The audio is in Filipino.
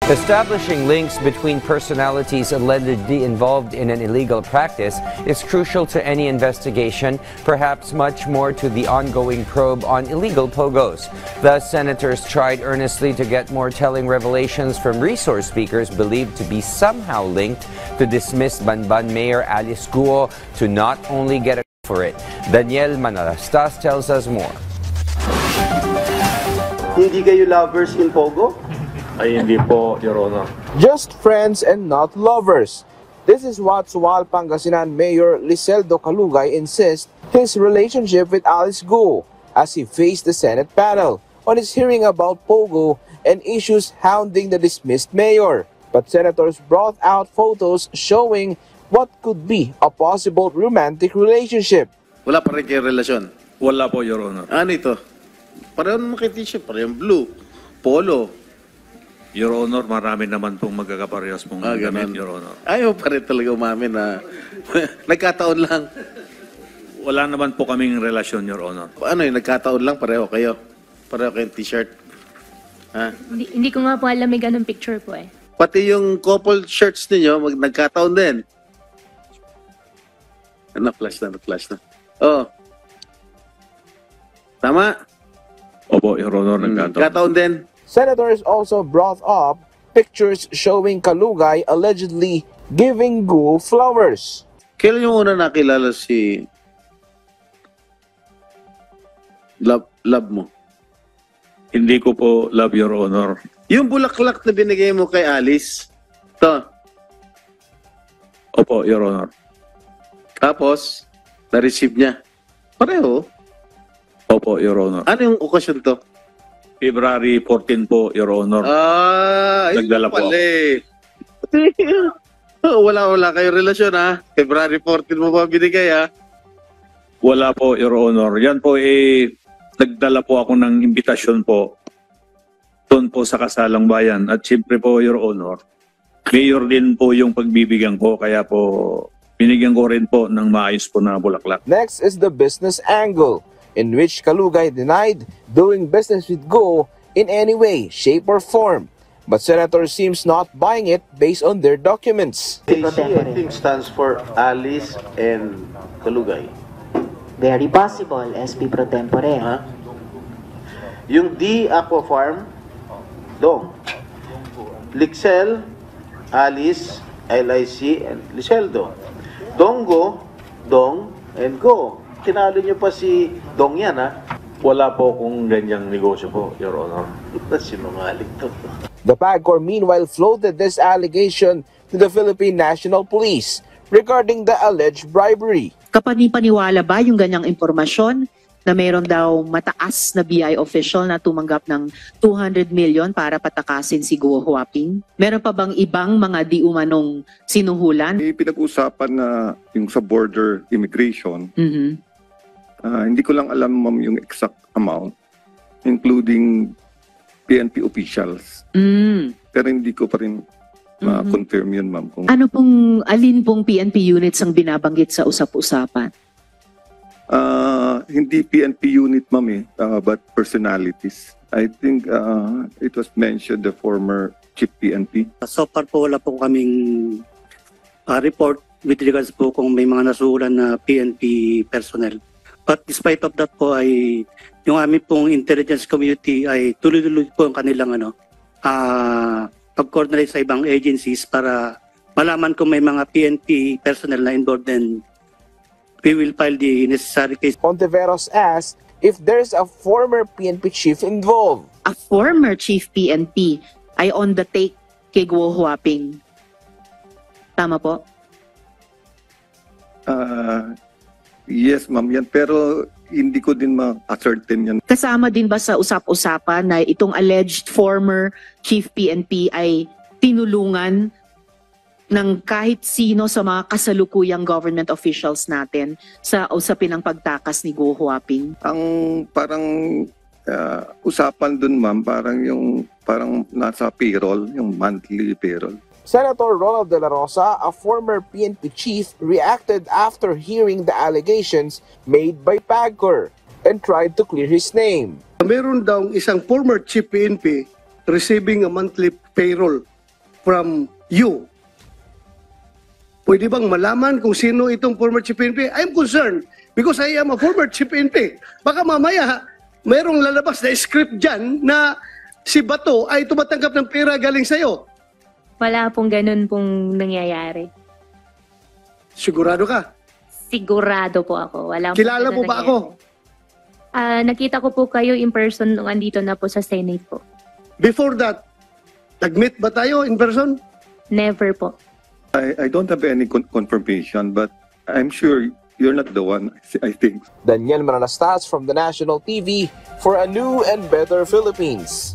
Establishing links between personalities allegedly involved in an illegal practice is crucial to any investigation, perhaps much more to the ongoing probe on illegal pogos. Thus, senators tried earnestly to get more telling revelations from resource speakers believed to be somehow linked to dismissed Banban Mayor Alice Guo to not only get a for it. Daniel Manalastas tells us more. Hindi kayo lovers in Pogo? Ay, hindi po, Your Honor. Just friends and not lovers. This is what Sual Pangasinan Mayor Liseldo Calugay insists his relationship with Alice Guo as he faced the Senate panel on his hearing about Pogo and issues hounding the dismissed mayor. But senators brought out photos showing what could be a possible romantic relationship. Wala pa rin kayo relasyon? Wala po, Your Honor. Ano ito? Pareho naman kay t-shirt, pareho blue, polo. Your Honor, marami naman pong magkakaparehas pong gamit, Your Honor. Ayaw pa rin talaga umamin na nagkataon lang. Wala naman po kaming relasyon, Your Honor. Ano yun, nagkataon lang, pareho kayo? Pareho kayong t-shirt? Ha? Hindi ko nga po alam may ganun picture po eh. Pati yung couple shirts ninyo, nagkataon din. Na-flash na. Oh. Tama? Opo, Your Honor, nagkataon. Nagkataon din. Senators also brought up pictures showing Calugay allegedly giving Guo flowers. Kailan yung una nakilala si love mo? Hindi ko po love, Your Honor. Yung bulaklak na binigay mo kay Alice, to. Opo, Your Honor. Tapos, na-receive niya. Pareho. Opo, Your Honor. Ano yung okasyon to? February 14 po, Your Honor. Yun Nagdala po pala eh. Wala kayo relasyon ha. February 14 mo pa binigay ha. Wala po, Your Honor. Yan po nagdala po ako ng imbitasyon po doon po sa Kasalang Bayan. At siyempre po, Your Honor, mayor din po yung pagbibigyan ko. Kaya po, binigyan ko rin po ng maayos po na bulaklak. Next is the business angle, in which Calugay denied doing business with Guo in any way, shape, or form. But Senator seems not buying it based on their documents. AC, I think, stands for Alice and Calugay. Very possible, SP Pro Tempore. Ha? Yung D, Aqua Farm, Dong. Lixel, Alice, LIC, and Liseldo. Dongo, Dong, and Go. Tinalo niyo pa si Dong yan, ha? Wala po kung ganyang negosyo po, Your Honor. Sinungaling to. The PAGCOR meanwhile floated this allegation to the Philippine National Police regarding the alleged bribery. Kapani-paniwala ba yung ganyang impormasyon na mayroon daw mataas na BI official na tumanggap ng 200 million para patakasin si Guo Huaping? Meron pa bang ibang mga di umanong sinuhulan? Pinag-usapan na yung sa border immigration. Hindi ko lang alam, ma'am, yung exact amount, including PNP officials. Pero hindi ko pa rin ma-confirm yun, ma'am. Alin pong PNP units ang binabanggit sa usap-usapan? Hindi PNP unit, ma'am, but personalities. I think it was mentioned the former chief PNP. So far po wala po kaming report with regards po kung may mga nasuhulan na PNP personnel. But despite of that po ay yung aming pong intelligence community ay tuloy-tuloy po ang kanilang pag-coordinate sa ibang agencies para malaman kung may mga PNP personnel na involved, then we will file the necessary case. Ontiveros asked if there's a former PNP chief involved. A former chief PNP ay on the take kay Guo Huaping. Tama po? Yes, ma'am, yan. Pero hindi ko din ma-ascertain yan. Kasama din ba sa usap-usapan na itong alleged former chief PNP ay tinulungan ng kahit sino sa mga kasalukuyang government officials natin sa usapin ng pagtakas ni Guo Huaping? Ang parang usapan dun, ma'am, parang nasa payroll, yung monthly payroll. Senator Ronald De La Rosa, a former PNP chief, reacted after hearing the allegations made by PAGCOR and tried to clear his name. Meron daw isang former chief PNP receiving a monthly payroll from you. Pwede bang malaman kung sino itong former chief PNP? I'm concerned because I am a former chief PNP. Baka mamaya, mayroong lalabas na script dyan na si Bato ay tumatanggap ng pera galing sa'yo. Wala pong ganun pong nangyayari. Sigurado ka? Sigurado po ako. Wala Kilala mo ba ako? Nakita ko po kayo in person nung andito na po sa Senate po. Before that, nag-meet ba tayo in person? Never po. I don't have any confirmation, but I'm sure you're not the one, I think. Daniel Manalastas from the National TV for a new and better Philippines.